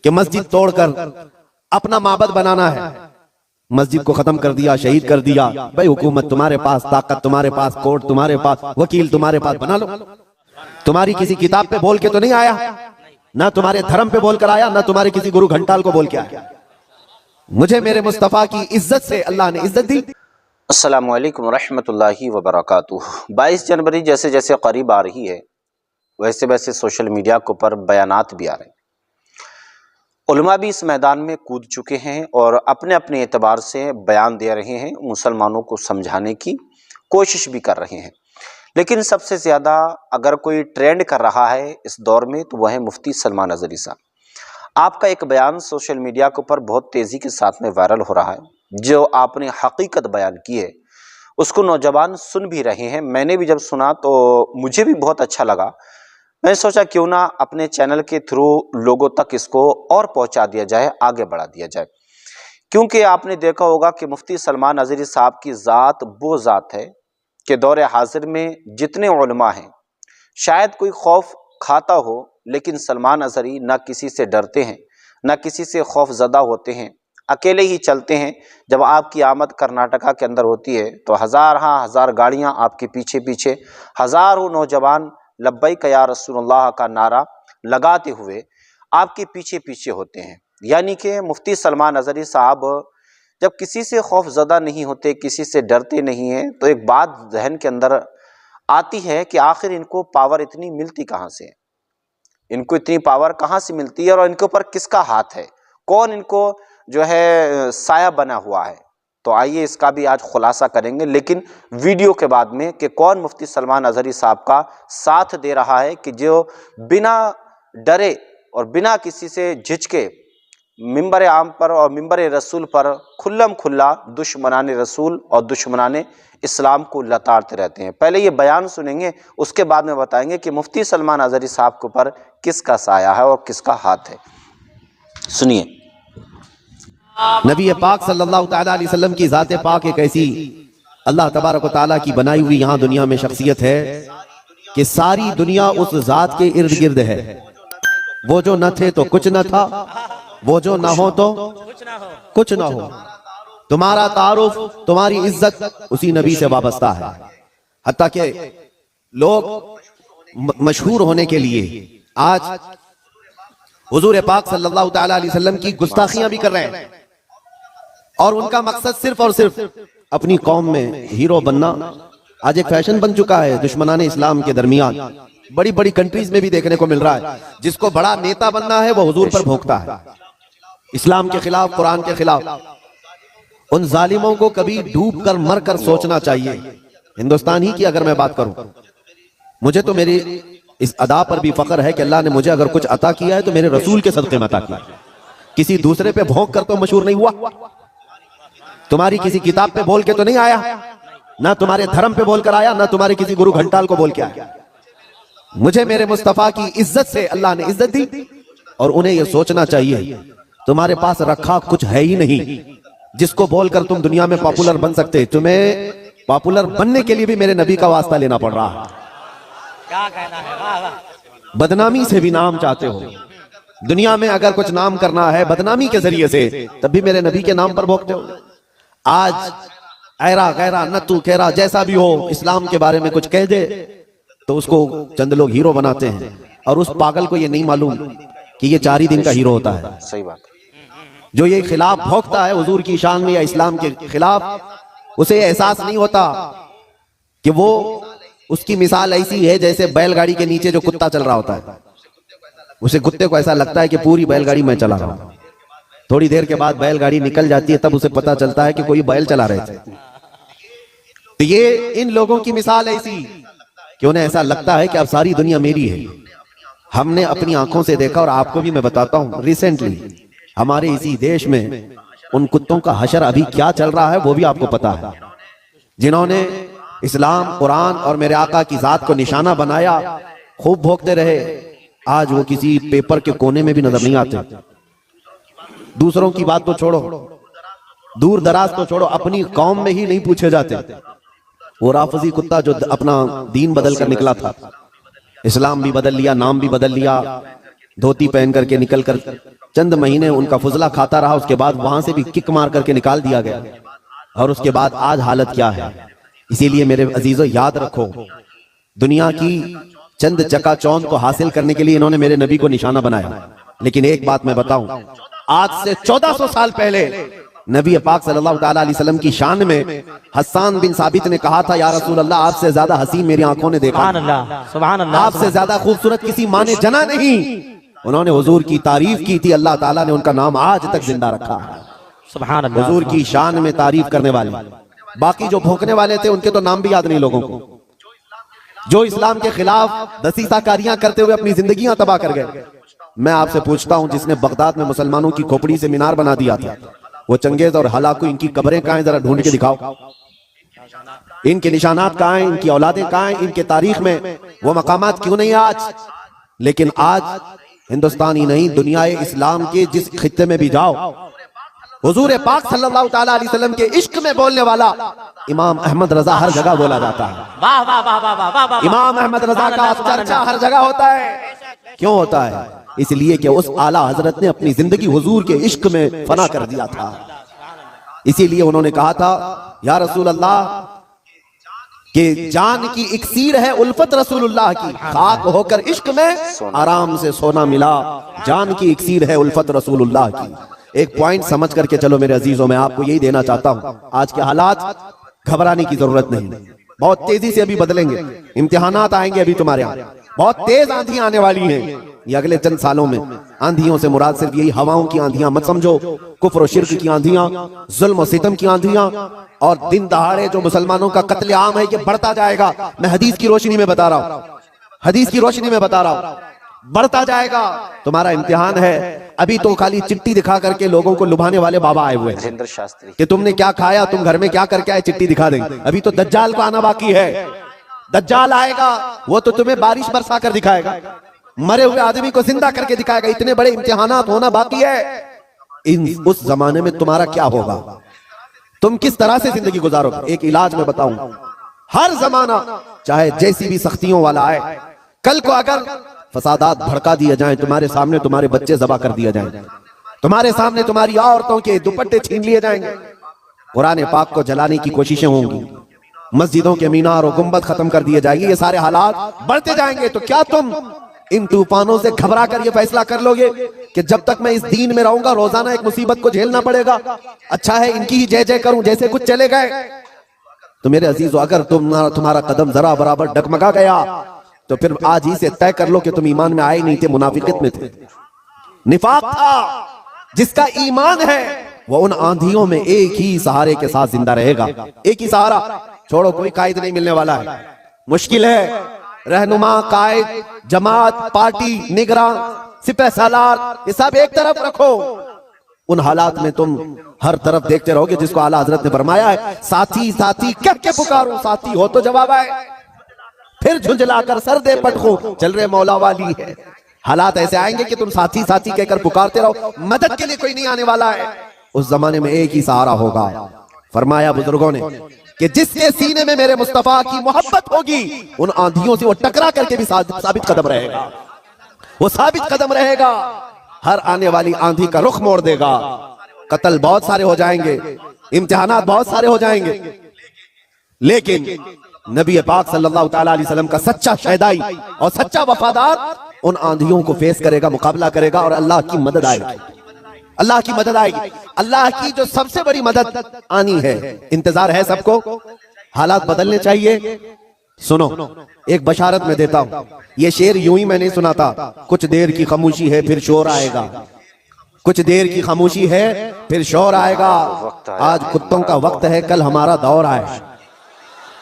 کہ مسجد توڑ کر اپنا معبد بنانا ہے، مسجد کو ختم کر دیا، شہید کر دیا. بھائی حکومت تمہارے پاس، طاقت تمہارے پاس، کورٹ تمہارے پاس، وکیل تمہارے پاس، بنا لو. تمہاری کسی کتاب پہ بول کے تو نہیں آیا، نہ تمہارے دھرم پہ بول کر آیا، نہ تمہارے کسی گرو گھنٹال کو بول کے آیا. مجھے میرے مصطفیٰ کی عزت سے اللہ نے عزت دی. السلام علیکم ورحمۃ اللہ وبرکاتہ. 22 جنوری جیسے جیسے قریب آ رہی ہے ویسے ویسے سوشل میڈیا کے اوپر بیانات بھی آ رہے ہیں. علماء بھی اس میدان میں کود چکے ہیں اور اپنے اپنے اعتبار سے بیان دے رہے ہیں، مسلمانوں کو سمجھانے کی کوشش بھی کر رہے ہیں. لیکن سب سے زیادہ اگر کوئی ٹرینڈ کر رہا ہے اس دور میں تو وہ ہے مفتی سلمان اظہری صاحب. آپ کا ایک بیان سوشل میڈیا کے اوپر بہت تیزی کے ساتھ میں وائرل ہو رہا ہے. جو آپ نے حقیقت بیان کی ہے اس کو نوجوان سن بھی رہے ہیں. میں نے بھی جب سنا تو مجھے بھی بہت اچھا لگا. میں نے سوچا کیوں نہ اپنے چینل کے تھرو لوگوں تک اس کو اور پہنچا دیا جائے، آگے بڑھا دیا جائے. کیونکہ آپ نے دیکھا ہوگا کہ مفتی سلمان اظہری صاحب کی ذات وہ ذات ہے کہ دور حاضر میں جتنے علماء ہیں شاید کوئی خوف کھاتا ہو، لیکن سلمان اظہری نہ کسی سے ڈرتے ہیں، نہ کسی سے خوف زدہ ہوتے ہیں، اکیلے ہی چلتے ہیں. جب آپ کی آمد کرناٹکا کے اندر ہوتی ہے تو ہزار گاڑیاں آپ کے پیچھے پیچھے، ہزاروں نوجوان لبیک یا رسول اللہ کا نعرہ لگاتے ہوئے آپ کے پیچھے پیچھے ہوتے ہیں. یعنی کہ مفتی سلمان اظہری صاحب جب کسی سے خوف زدہ نہیں ہوتے، کسی سے ڈرتے نہیں ہیں، تو ایک بات ذہن کے اندر آتی ہے کہ آخر ان کو پاور اتنی ملتی کہاں سے، ان کو اتنی پاور کہاں سے ملتی ہے اور ان کے اوپر کس کا ہاتھ ہے، کون ان کو جو ہے سایہ بنا ہوا ہے. تو آئیے اس کا بھی آج خلاصہ کریں گے، لیکن ویڈیو کے بعد میں کہ کون مفتی سلمان اظہری صاحب کا ساتھ دے رہا ہے کہ جو بنا ڈرے اور بنا کسی سے جھجکے ممبر عام پر اور ممبر رسول پر کھلم کھلا دشمنان رسول اور دشمنان اسلام کو لتاڑتے رہتے ہیں. پہلے یہ بیان سنیں گے، اس کے بعد میں بتائیں گے کہ مفتی سلمان اظہری صاحب کے اوپر کس کا سایہ ہے اور کس کا ہاتھ ہے. سنیے. نبی پاک صلی اللہ تعالیٰ علیہ وسلم کی ذات پاک ایک ایسی اللہ تبارک و تعالیٰ کی بنائی ہوئی یہاں دنیا میں شخصیت ہے کہ ساری دنیا اس ذات کے ارد گرد ہے. وہ جو نہ تھے تو کچھ نہ تھا، وہ جو نہ ہو تو کچھ نہ ہو. تمہارا تعارف، تمہاری عزت اسی نبی سے وابستہ ہے. حتیٰ کہ لوگ مشہور ہونے کے لیے آج حضور پاک صلی اللہ تعالیٰ علیہ وسلم کی گستاخیاں بھی کر رہے ہیں، اور ان کا مقصد صرف اور صرف اپنی قوم میں ہیرو بننا آج ایک فیشن بن چکا ہے دشمنان اسلام کے درمیان. بڑی بڑی کنٹریز میں بھی دیکھنے کو مل رہا ہے جس کو بڑا نیتا بننا ہے وہ حضور پر بھونکتا ہے، اسلام کے خلاف، قرآن کے خلاف. ان ظالموں کو کبھی ڈوب کر مر کر سوچنا چاہیے. ہندوستان ہی کی اگر میں بات کروں، مجھے تو میری اس ادا پر بھی فخر ہے کہ اللہ نے مجھے اگر کچھ عطا کیا ہے تو میرے رسول کے صدقے میں عطا کیا. کسی دوسرے پہ بھونک کر تو مشہور نہیں ہوا، تمہاری کسی کتاب پہ بول کے تو نہیں آیا، نہ تمہارے دھرم پہ بول کر آیا، نہ تمہارے کسی گرو گھنٹال کو بول کے آیا. مجھے میرے مصطفیٰ کی عزت سے اللہ نے عزت دی، اور انہیں یہ سوچنا چاہیے تمہارے پاس رکھا کچھ ہے ہی نہیں جس کو بول کر تم دنیا میں پاپولر بن سکتے. تمہیں پاپولر بننے کے لیے بھی میرے نبی کا واسطہ لینا پڑ رہا ہے. بدنامی سے بھی نام چاہتے ہو، دنیا میں اگر کچھ نام کرنا ہے بدنامی کے ذریعے سے، تب بھی میرے نبی کے نام پر بھوکتے ہو. آج ایرا غیرہ نتو کیرا جیسا بھی ہو، اسلام کے بارے میں کچھ کہہ دے تو اس کو چند لوگ ہیرو بناتے ہیں، اور اس پاگل کو یہ نہیں معلوم کہ یہ 4 ہی دن کا ہیرو ہوتا ہے. صحیح بات. جو یہ خلاف بھوکتا ہے حضور کی شان میں یا اسلام کے خلاف، اسے یہ احساس نہیں ہوتا کہ وہ اس کی مثال ایسی ہے جیسے بیل گاڑی کے نیچے جو کتا چل رہا ہوتا ہے. اسے کتے کو ایسا لگتا ہے کہ پوری بیل گاڑی میں چلا رہا ہوں. تھوڑی دیر کے بعد بیل گاڑی نکل جاتی ہے، تب اسے پتا چلتا ہے کہ کوئی بیل چلا رہے تھے. تو یہ ان لوگوں کی مثال ایسی کہ انہیں ایسا لگتا ہے کہ اب ساری دنیا میری ہے. ہم نے اپنی آنکھوں سے دیکھا، اور آپ کو بھی میں بتاتا ہوں، ریسنٹلی ہمارے اسی دیش میں ان کتوں کا حشر ابھی کیا چل رہا ہے وہ بھی آپ کو پتا ہے. جنہوں نے اسلام، قرآن اور میرے آقا کی ذات کو نشانہ بنایا، خوب بھوکتے رہے، آج وہ کسی پیپر کے کونے میں بھی نظر نہیں آتے. دوسروں کی بات تو چھوڑو، دور دراز تو چھوڑو، اپنی قوم میں ہی نہیں پوچھے جاتے. وہ رافضی کتا جو اپنا دین بدل کر نکلا تھا، اسلام بھی بدل لیا، نام بھی بدل لیا، دھوتی پہن کر کے نکل کر چند مہینے ان کا فضلہ کھاتا رہا، اس کے بعد وہاں سے بھی کک مار کر کے نکال دیا گیا، اور اس کے بعد آج حالت کیا ہے۔ اسی لیے میرے عزیزو یاد رکھو، دنیا کی چند چکا چوند کو حاصل کرنے کے لیے انہوں نے میرے نبی کو نشانہ بنایا، لیکن ایک بات میں بتاؤں، آج سے 1400 سال پہلے نبی پاک صلی اللہ تعالیٰ علیہ وسلم کی شان میں حسان بن ثابت نے کہا تھا، یا رسول اللہ آپ سے زیادہ حسین میری آنکھوں نے دیکھا، سبحان اللہ، سبحان اللہ، آپ سے زیادہ خوبصورت کسی ماں نے جنا نہیں۔ انہوں نے حضور کی تعریف کی تھی، اللہ تعالیٰ نے ان کا نام آج تک زندہ رکھا ہے۔ سبحان اللہ، حضور کی شان میں تعریف کرنے والے، باقی جو بھونکنے والے تھے ان کے تو نام بھی یاد نہیں لوگوں کو، جو اسلام کے خلاف دسیسہ کاریاں کرتے ہوئے اپنی زندگیاں تباہ کر گئے۔ میں آپ سے پوچھتا ہوں، جس نے بغداد میں مسلمانوں کی کھوپڑی سے مینار بنا دیا تھا، وہ چنگیز اور ہلاکو، ان کی قبریں کہاں ہیں؟ ذرا ڈھونڈ کے دکھاؤ، ان کے نشانات کہاں ہیں؟ ان کی اولادیں کہاں ہیں؟ ان کے تاریخ میں وہ مقامات کیوں نہیں آج؟ لیکن آج ہندوستان ہی نہیں، دنیا اسلام کے جس خطے میں بھی جاؤ، حضور پاک صلی اللہ تعالیٰ علیہ وسلم کے عشق میں بولنے والا امام احمد رضا ہر جگہ بولا جاتا ہے۔ واہ واہ واہ واہ واہ واہ، امام احمد رضا کا چرچا ہر جگہ ہوتا ہے۔ کیوں ہوتا ہے؟ اس لیے کہ اس اعلیٰ حضرت نے اپنی زندگی حضور کے عشق میں فنا کر دیا تھا۔ اسی لیے انہوں نے کہا تھا، یا رسول اللہ کہ جان کی اکسیر ہے الفت رسول اللہ کی، خاک ہو کر عشق میں آرام سے سونا ملا، جان کی اکسیر ہے الفت رسول اللہ کی۔ ایک پوائنٹ سمجھ کر کے چلو میرے عزیزوں، میں آپ کو یہی دینا چاہتا ہوں، آج کے حالات گھبرانے کی ضرورت نہیں، بہت تیزی سے ابھی بدلیں گے، امتحانات آئیں گے ابھی تمہارے یہاں، بہت تیز آندھیاں آنے والی ہیں یہ اگلے چند سالوں میں۔ آندھیوں سے مراد صرف یہی ہواؤں کی آندھیاں مت سمجھو، کفر و شرک کی آندھیاں، ظلم و ستم کی آندھیاں، اور دن دہاڑے جو مسلمانوں کا قتل عام ہے یہ بڑھتا جائے گا۔ میں حدیث کی روشنی میں بتا رہا ہوں، حدیث کی روشنی میں بتا رہا ہوں، بڑھتا جائے گا۔ تمہارا امتحان ہے، ابھی تو خالی چٹی دکھا کر کے لوگوں کو لبھانے والے بابا آئے ہوئے ہیں کہ تم نے کیا کھایا، تم گھر میں کیا کر کے آئے، چٹی دکھا دیں گے۔ ابھی تو دجال کو آنا باقی ہے، دجال آئے گا، وہ تو تمہیں بارش برسا کر دکھائے گا، مرے ہوئے آدمی کو زندہ کر کے دکھائے گا۔ اتنے بڑے امتحانات ہونا باقی ہے۔ اس زمانے میں تمہارا کیا ہوگا، تم کس طرح سے زندگی گزارو گے؟ ایک علاج میں بتاؤں، ہر زمانہ چاہے جیسی بھی سختیوں والا آئے، کل کو اگر فسادات بھڑکا دیے جائیں، تمہارے سامنے تمہارے بچے ذبح کر دیے جائیں، تمہارے سامنے تمہاری عورتوں کے دوپٹے چھین لیے جائیں گے، قرآن پاک کو جلانے کی کوششیں ہوں گی، مسجدوں کے مینار و گنبد ختم کر دیے جائیں گے، یہ سارے حالات بڑھتے جائیں گے، تو کیا تم ان طوفانوں سے گھبرا کر یہ فیصلہ کر لو گے کہ جب تک میں اس دین میں رہوں گا روزانہ ایک مصیبت کو جھیلنا پڑے گا، اچھا ہے ان کی ہی جے جے کروں جیسے کچھ چلے گئے؟ تو میرے عزیزو، اگر تمہارا قدم ذرا برابر ڈگمگا گیا تو پھر آج ہی سے طے کر لو کہ تم ایمان میں آئے نہیں تھے، منافقت میں تھے، نفاق تھا۔ جس کا ایمان ہے وہ ان آندھیوں میں ایک ہی سہارے کے ساتھ زندہ رہے گا، ایک ہی سہارا، چھوڑو کوئی قائد نہیں ملنے والا ہے، مشکل ہے، رہنما، قائد، جماعت، پارٹی، نگراں، سپہ سالار، یہ سب ایک طرف رکھو۔ ان حالات میں تم ہر طرف دیکھتے رہو گے جس کو اعلیٰ حضرت نے فرمایا ہے، ساتھی ساتھی کہہ کے پکارو، ساتھی ہو تو جواب آئے، پھر جھنجلا کر سر دے پٹخو، چل رہے مولا والی ہے۔ حالات ایسے آئیں گے کہ تم ساتھی ساتھی کہہ کر پکارتے رہو، مدد کے لیے کوئی نہیں آنے والا ہے۔ اس زمانے میں ایک ہی سہارا ہوگا۔ فرمایا بزرگوں نے کہ جس کے سینے میں میرے مصطفیٰ کی محبت ہوگی، ان آندھیوں سے وہ ٹکرا کر کے بھی ثابت قدم رہے گا، وہ ثابت قدم رہے گا، ہر آنے والی آندھی کا رخ موڑ دے گا۔ قتل بہت سارے ہو جائیں گے، امتحانات بہت سارے ہو جائیں گے، لیکن نبی پاک صلی اللہ تعالیٰ علیہ وسلم کا سچا شہدائی اور سچا وفادار ان آندھیوں کو فیس کرے گا، مقابلہ کرے گا، اور اللہ کی مدد آئے گی، اللہ کی مدد آئے گی۔ اللہ کی جو سب سے بڑی مدد آنی ہے، انتظار ہے سب کو، حالات بدلنے چاہیے۔ سنو، ایک بشارت میں دیتا ہوں، یہ شعر یوں ہی میں نہیں سنا تھا، کچھ دیر کی خاموشی ہے پھر شور آئے گا، کچھ دیر کی خاموشی ہے پھر شور آئے گا، آج کتوں کا وقت ہے کل ہمارا دور آئے۔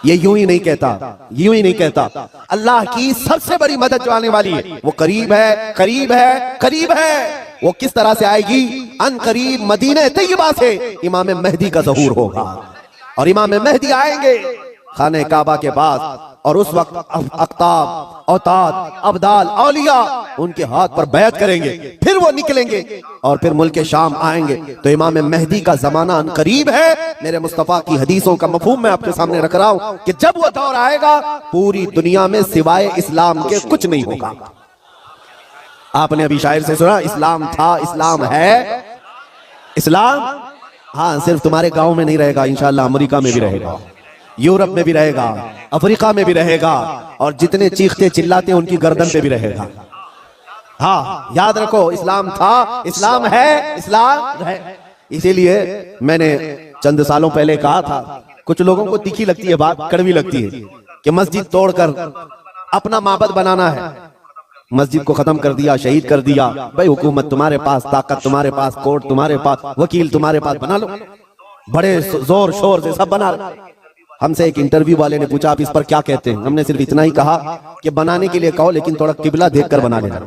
یہ یوں ہی نہیں کہتا، یوں ہی نہیں کہتا، اللہ کی سب سے بڑی مدد جو آنے والی ہے وہ قریب ہے، قریب ہے، قریب ہے۔ وہ کس طرح سے آئے گی؟ ان قریب مدینہ طیبہ سے امام مہدی کا ظہور ہوگا، اور امام مہدی آئیں گے خانہ کعبہ کے پاس، اور اس وقت اقطاب، اوتاد، ابدال، اولیاء ان کے ہاتھ پر بیعت کریں گے، پھر وہ نکلیں گے اور پھر ملک شام آئیں گے۔ تو امام مہدی کا زمانہ ان قریب ہے۔ میرے مصطفیٰ کی حدیثوں کا مفہوم میں آپ کے سامنے رکھ رہا ہوں کہ جب وہ دور آئے گا پوری دنیا میں سوائے اسلام کے کچھ نہیں ہوگا، آپ نے ابھی شاعر سے سنا اسلام تھا اسلام ہے اسلام ہاں صرف تمہارے گاؤں میں نہیں رہے گا، انشاءاللہ امریکہ میں بھی رہے گا، یورپ میں بھی رہے گا، افریقہ میں بھی رہے گا، اور جتنے چیختے چلاتے ان کی گردن پہ بھی رہے گا۔ ہاں یاد رکھو، اسلام تھا اسلام ہے اسلام ہے۔ اسی لیے میں نے چند سالوں پہلے کہا تھا، کچھ لوگوں کو تیکھی لگتی ہے بات، کڑوی لگتی ہے، کہ مسجد توڑ کر اپنا معبد بنانا ہے، مسجد کو ختم کر دیا، شہید کر دیا۔ بھائی حکومت تمہارے پاس، طاقت تمہارے پاس، کورٹ تمہارے پاس، وکیل تمہارے پاس، بنا لو، بڑے زور شور سے سب بنا لو۔ ہم سے ایک انٹرویو والے نے پوچھا آپ اس پر کیا کہتے ہیں؟ ہم نے صرف اتنا ہی کہا کہ بنانے کے لیے کہو لیکن تھوڑا قبلہ دیکھ کر بنا لینا،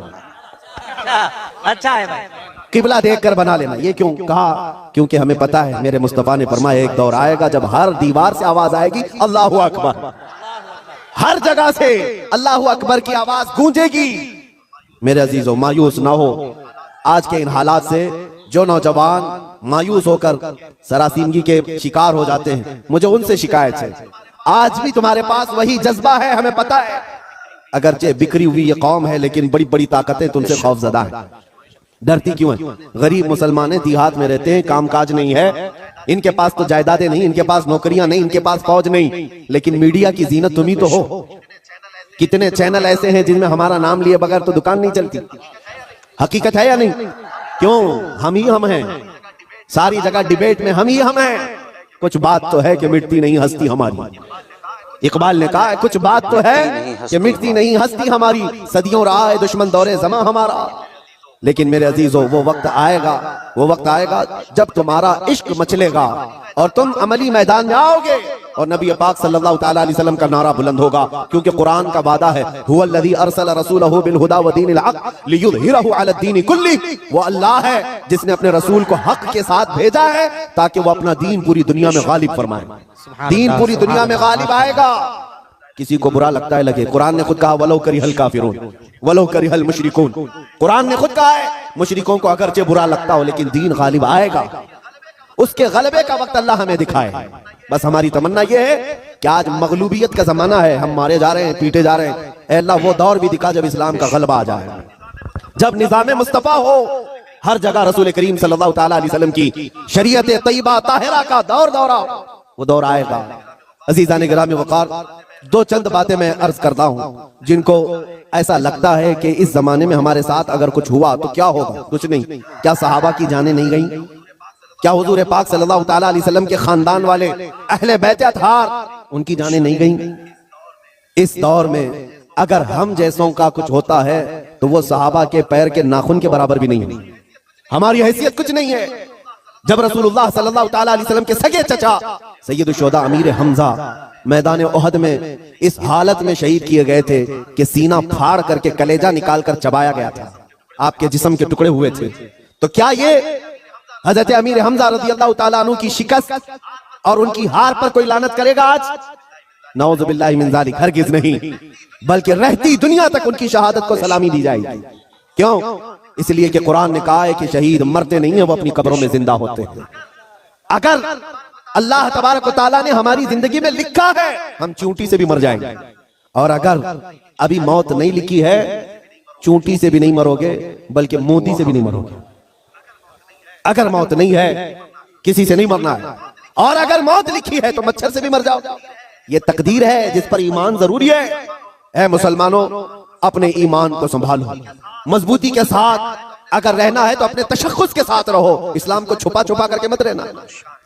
اچھا ہے بھائی، قبلہ دیکھ کر بنا لینا۔ یہ کیوں کہا؟ کیونکہ ہمیں پتا ہے میرے مصطفیٰ نے فرمایا ایک دور آئے گا جب ہر دیوار سے آواز آئے گی اللہ اکبر، ہر جگہ سے اللہ اکبر کی آواز گونجے گی۔ میرے عزیزو مایوس نہ ہو آج کے ان حالات سے۔ جو نوجوان مایوس ہو کر سراسیمگی کے شکار ہو جاتے ہیں، مجھے ان سے شکایت ہے، آج بھی تمہارے پاس وہی جذبہ ہے، ہمیں پتا ہے، اگرچہ بکھری ہوئی یہ قوم ہے لیکن بڑی بڑی طاقتیں تم سے خوف زدہ ہیں۔ ڈرتی کیوں ہیں؟ غریب مسلمان دیہات میں رہتے ہیں، کام کاج نہیں ہے، ان کے پاس تو جائیدادیں نہیں، ان کے پاس نوکریاں نہیں، ان کے پاس فوج نہیں، لیکن میڈیا کی زینت تم ہی تو ہو۔ کتنے چینل ایسے ہیں جن میں ہمارا نام لیے بغیر تو دکان نہیں چلتی؟ حقیقت ہے یا نہیں؟ کیوں؟ ہم ہی ہم ہیں، ساری جگہ ڈیبیٹ میں ہم ہی ہم ہیں۔ کچھ بات تو ہے کہ مٹتی نہیں ہستی ہماری، اقبال نے کہا ہے کچھ بات تو ہے کہ مٹتی نہیں ہستی ہماری، صدیوں رہا ہے دشمن دور زماں ہمارا، لیکن میرے عزیزو وہ وقت آئے گا جب تمہارا عشق مچلے گا اور تم عملی میدان میں آؤ گے، اور نبی پاک صلی اللہ تعالیٰ علیہ وسلم کا نعرہ بلند ہوگا، کیونکہ قرآن کا وعدہ ہے هو الذی ارسل رسولہ بالہدی ودین الحق لیظہرہ علی الدین کلہ، وہ اللہ ہے جس نے اپنے رسول کو حق کے ساتھ بھیجا ہے تاکہ وہ اپنا دین پوری دنیا میں غالب فرمائے۔ دین پوری دنیا میں غالب آئے گا، کسی کو برا لگتا ہے لگے، قرآن نے خود کہا وَلَوْ كَرِهَ الْكَافِرُونَ وَلَوْ كَرِهَ الْمُشْرِكُونَ، قرآن نے خود کہا ہے مشرکوں کو اگرچہ برا لگتا ہو لیکن دین غالب آئے گا، اس کے غلبے کا وقت اللہ ہمیں دکھائے۔ بس ہماری تمنا یہ ہے کہ آج مغلوبیت کا زمانہ ہے، ہم مارے جا رہے ہیں، پیٹے جا رہے ہیں، اے اللہ وہ دور بھی دکھا جب اسلام کا غلبہ آ جائے، جب نظام مصطفیٰ ہو، ہر جگہ رسول کریم صلی اللہ تعالیٰ علیہ وسلم کی شریعت طیبہ طاہرہ کا دورہ وہ دور آئے گا۔ عزیزان گرامی وقار، دو چند باتیں میں عرض کرتا ہوں جن کو ایسا لگتا ہے کہ اس زمانے میں ہمارے ساتھ اگر کچھ ہوا تو کیا ہوگا؟ کچھ نہیں۔ کیا صحابہ کی جانیں نہیں گئیں؟ کیا حضور پاک صلی اللہ تعالیٰ علیہ وسلم کے خاندان والے اہل بیت اطہار ان کی جانیں نہیں گئیں؟ اس دور میں اگر ہم جیسوں کا کچھ ہوتا ہے تو وہ صحابہ کے پیر کے ناخن کے برابر بھی نہیں ہے، ہماری حیثیت کچھ نہیں ہے۔ جب رسول اللہ صلی اللہ تعالیٰ علیہ وسلم کے سگے چچا سید الشہداء امیر حمزہ میدان احد میں اس حالت میں شہید کیے گئے تھے کہ سینہ پھاڑ کر کے کلیجہ نکال کر چبایا گیا تھا، آپ کے جسم کے ٹکڑے ہوئے تھے، تو کیا یہ حضرت امیر حمزہ رضی اللہ تعالیٰ عنہ کی شکست اور ان کی ہار پر کوئی لعنت کرے گا آج؟ نعوذ باللہ من ذالک، ہرگز نہیں، بلکہ رہتی دنیا تک ان کی شہادت کو سلامی دی جائے گی۔ کیوں؟ اس لیے کہ قرآن نے کہا ہے کہ شہید مرتے نہیں ہیں، وہ اپنی قبروں میں زندہ ہوتے ہیں۔ اگر اللہ تبارک و تعالیٰ نے ہماری زندگی میں لکھا ہے ہم چونٹی سے بھی مر جائیں گے، اور اگر ابھی موت نہیں لکھی ہے چونٹی سے بھی نہیں مرو گے بلکہ موتی سے بھی نہیں مرو گے۔ اگر موت نہیں ہے کسی سے نہیں مرنا ہے، اور اگر موت لکھی ہے تو مچھر سے بھی مر جاؤ، یہ تقدیر ہے جس پر ایمان ضروری ہے۔ اے مسلمانوں، اپنے ایمان کو سنبھالو، مضبوطی کے ساتھ اگر رہنا ہے تو اپنے تشخص کے ساتھ رہو، اسلام کو چھپا چھپا کر کے مت رہنا۔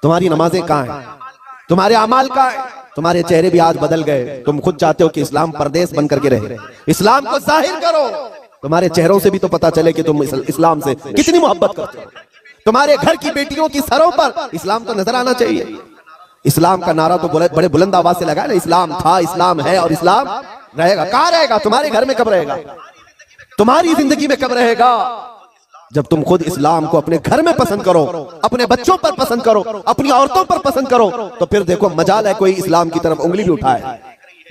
تمہاری نمازیں کہاں ہیں؟ تمہارے اعمال کہاں ہیں؟ تمہارے چہرے بھی آج بدل گئے، تم خود چاہتے ہو کہ اسلام پردیس بن کر کے رہے، اسلام کو ظاہر کرو، تمہارے چہروں سے بھی تو پتا چلے کہ تم اسلام سے کتنی محبت کرتے ہو۔ تمہارے گھر کی بیٹیوں کی سروں پر اسلام تو نظر آنا چاہیے۔ اسلام کا نعرہ تو بڑے بلند آواز سے لگا نا، اسلام تھا، اسلام ہے اور اسلام رہے گا۔ کہاں رہے گا؟ تمہارے گھر میں کب رہے گا؟ تمہاری زندگی میں کب رہے گا؟ جب تم خود اسلام کو اپنے گھر میں پسند کرو، اپنے بچوں پر پسند کرو، اپنی عورتوں پر پسند کرو، تو پھر دیکھو مجال ہے کوئی اسلام کی طرف انگلی بھی اٹھائے۔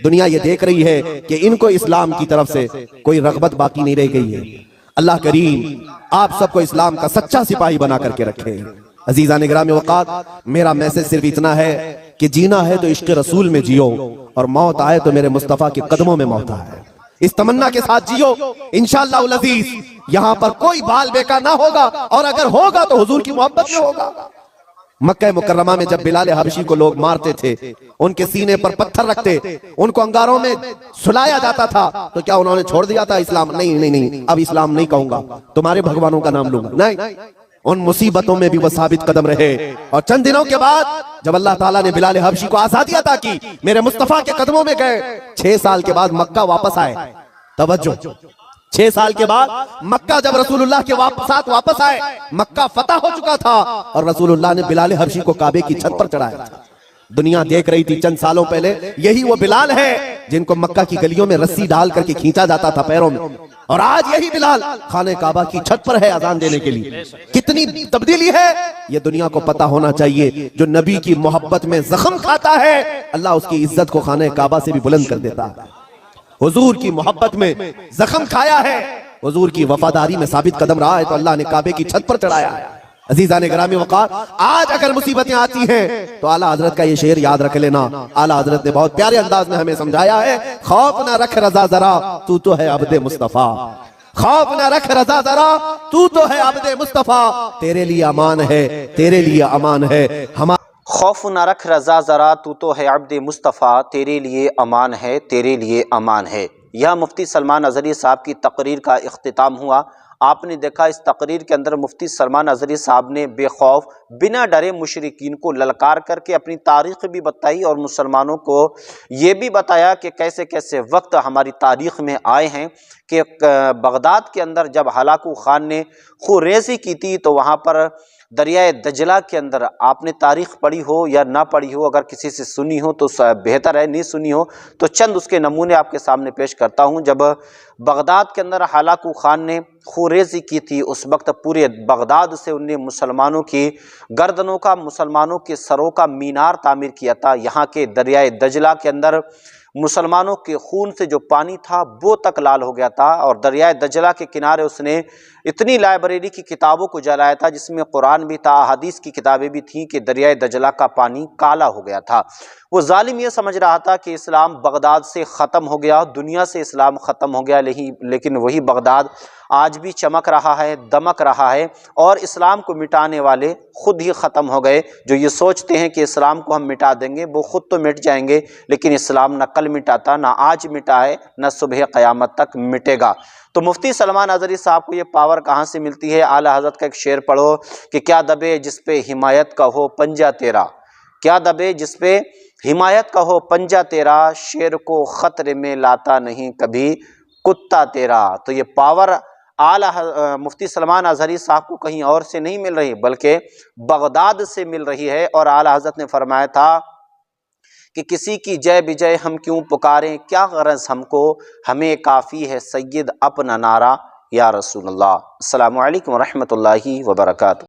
دنیا یہ دیکھ رہی ہے کہ ان کو اسلام کی طرف سے کوئی رغبت باقی نہیں رہ گئی ہے۔ اللہ کریم آپ سب کو اسلام کا سچا سپاہی بنا کر کے رکھے۔ عزیزان گرامی اوقات، میرا میسج صرف اتنا ہے کہ جینا ہے تو عشق رسول میں جیو، اور موت آئے تو میرے مصطفیٰ کے قدموں میں موت آئے۔ اس تمنا کے ساتھ جیو، انشاءاللہ العزیز یہاں پر کوئی بال بیکا نہ ہوگا، اور اگر ہوگا تو حضور کی محبت میں ہوگا۔ مکہ مکرمہ میں جب بلال حبشی کو لوگ مارتے تھے، ان کے سینے پر پتھر رکھتے، ان کو انگاروں میں سلایا جاتا تھا، تو کیا انہوں نے چھوڑ دیا تھا اسلام؟ نہیں، اب اسلام نہیں کہوں گا، تمہارے بھگوانوں کا نام لوں گا؟ نہیں، ان مصیبتوں میں بھی وہ ثابت قدم رہے۔ اور چند دنوں کے بعد جب اللہ تعالیٰ نے بلال حبشی کو آزادی عطا کی، میرے مصطفیٰ کے قدموں میں گئے، 6 سال کے بعد مکہ واپس آئے۔ توجہ، 6 سال کے بعد مکہ جب رسول اللہ کے ساتھ واپس آئے، مکہ فتح ہو چکا تھا، اور رسول اللہ نے بلال حبشی کو کعبے کی چھت پر چڑھایا تھا۔ دنیا دیکھ رہی تھی چند سالوں پہلے، یہی وہ بلال ہے جن کو مکہ کی گلیوں میں رسی ڈال کر کے کھینچا جاتا تھا پیروں میں، اور آج یہی بلال خانہ کعبہ کی چھت پر ہے اذان دینے کے لیے۔ کتنی تبدیلی ہے یہ دنیا کو پتہ ہونا چاہیے۔ جو نبی کی محبت میں زخم کھاتا ہے، اللہ اس کی عزت کو خانہ کعبہ سے بھی بلند کر دیتا ہے۔ حضور کی محبت میں زخم کھایا ہے، حضور کی وفاداری میں ثابت قدم رہا ہے، تو اللہ نے کعبے کی چھت پر چڑھایا ہے۔ عزیزان گرامی وقار، آج اگر مصیبتیں آتی ہیں تو اعلیٰ حضرت کا یہ شعر یاد رکھ لینا۔ اعلیٰ حضرت نے بہت پیارے انداز میں ہمیں سمجھایا ہے، خوف نہ رکھ رضا ذرا تو ہے عبد مصطفیٰ، خوف نہ رکھ رضا ذرا تو ہے عبد مصطفیٰ، تیرے لیے امان ہے، تیرے لیے امان ہے خوف نہ رکھ رضا ذرا تو ہے عبد مصطفیٰ، تیرے لیے امان ہے، تیرے لیے امان ہے۔ یہاں مفتی سلمان اظہری صاحب کی تقریر کا اختتام ہوا۔ آپ نے دیکھا اس تقریر کے اندر مفتی سلمان اظہری صاحب نے بے خوف بنا ڈرے مشرکین کو للکار کر کے اپنی تاریخ بھی بتائی، اور مسلمانوں کو یہ بھی بتایا کہ کیسے کیسے وقت ہماری تاریخ میں آئے ہیں کہ بغداد کے اندر جب ہلاکو خان نے خوریزی کی تھی، تو وہاں پر دریائے دجلہ کے اندر، آپ نے تاریخ پڑھی ہو یا نہ پڑھی ہو، اگر کسی سے سنی ہو تو بہتر ہے، نہیں سنی ہو تو چند اس کے نمونے آپ کے سامنے پیش کرتا ہوں۔ جب بغداد کے اندر ہلاکو خان نے خوریزی کی تھی، اس وقت پورے بغداد سے انہیں مسلمانوں کی گردنوں کا، مسلمانوں کے سروں کا مینار تعمیر کیا تھا۔ یہاں کے دریائے دجلہ کے اندر مسلمانوں کے خون سے جو پانی تھا وہ تک لال ہو گیا تھا، اور دریائے دجلہ کے کنارے اس نے اتنی لائبریری کی کتابوں کو جلایا تھا جس میں قرآن بھی تھا، احادیث کی کتابیں بھی تھیں، کہ دریائے دجلہ کا پانی کالا ہو گیا تھا۔ وہ ظالم یہ سمجھ رہا تھا کہ اسلام بغداد سے ختم ہو گیا، دنیا سے اسلام ختم ہو گیا، لیکن وہی بغداد آج بھی چمک رہا ہے، دمک رہا ہے، اور اسلام کو مٹانے والے خود ہی ختم ہو گئے۔ جو یہ سوچتے ہیں کہ اسلام کو ہم مٹا دیں گے، وہ خود تو مٹ جائیں گے، لیکن اسلام نہ کل مٹاتا، نہ آج مٹا ہے، نہ صبح قیامت تک مٹے گا۔ تو مفتی سلمان اظہری صاحب کو یہ پاور کہاں سے ملتی ہے؟ اعلیٰ حضرت کا ایک شعر پڑھو کہ کیا دبے جس پہ حمایت کا ہو پنجہ تیرا، کیا دبے جس پہ حمایت کا ہو پنجہ تیرا، شیر کو خطرے میں لاتا نہیں کبھی کتا تیرا۔ تو یہ پاور اعلیٰ مفتی سلمان اظہری صاحب کو کہیں اور سے نہیں مل رہی، بلکہ بغداد سے مل رہی ہے۔ اور اعلیٰ حضرت نے فرمایا تھا کہ کسی کی جے بجے ہم کیوں پکاریں، کیا غرض ہم کو، ہمیں کافی ہے سید اپنا نعرہ یا رسول اللہ۔ السلام علیکم ورحمۃ اللہ وبرکاتہ۔